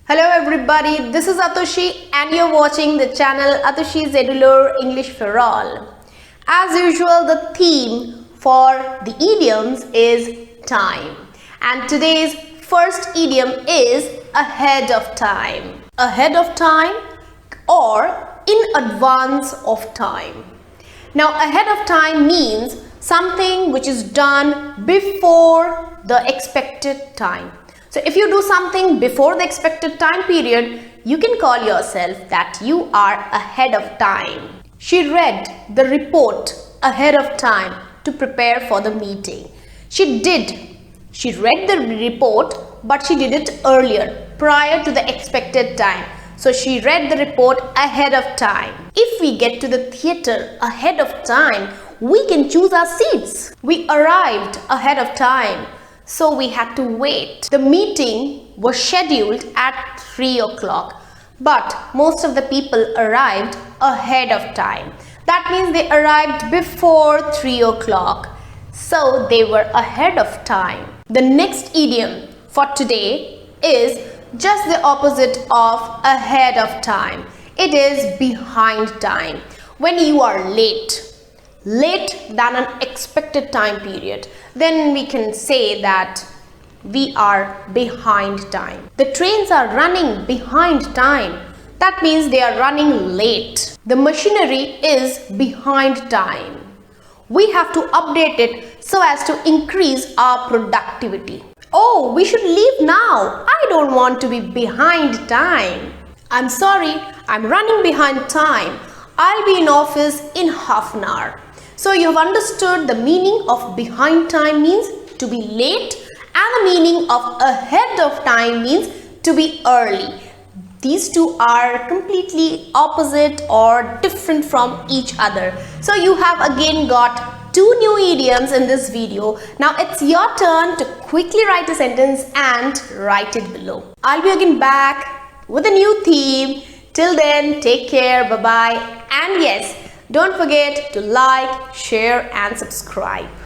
Hello everybody, this is Atoshi and you're watching the channel Atoshi'sEdulore English for All. As usual, the theme for the idioms is time. And today's first idiom is ahead of time. Ahead of time or in advance of time. Now, ahead of time means something which is done before the expected time. So if you do something before the expected time period, you can call yourself that you are ahead of time. She read the report ahead of time to prepare for the meeting. She read the report, but she did it earlier, prior to the expected time. So she read the report ahead of time. If we get to the theater ahead of time, we can choose our seats. We arrived ahead of time, so we had to wait. The meeting was scheduled at 3 o'clock, but most of the people arrived ahead of time. That means they arrived before 3 o'clock, so they were ahead of time. The next idiom for today is just the opposite of ahead of time. It is behind time. When you are late than an expected time period, then we can say that we are behind time. The trains are running behind time. That means they are running late. The machinery is behind time. We have to update it so as to increase our productivity. Oh, we should leave now. I don't want to be behind time. I'm sorry, I'm running behind time. I'll be in office in half an hour. So you have understood the meaning of behind time means to be late, and the meaning of ahead of time means to be early. These two are completely opposite or different from each other. So you have again got two new idioms in this video. Now it's your turn to quickly write a sentence and write it below. I'll be again back with a new theme. Till then, take care, bye-bye, and yes, don't forget to like, share and subscribe.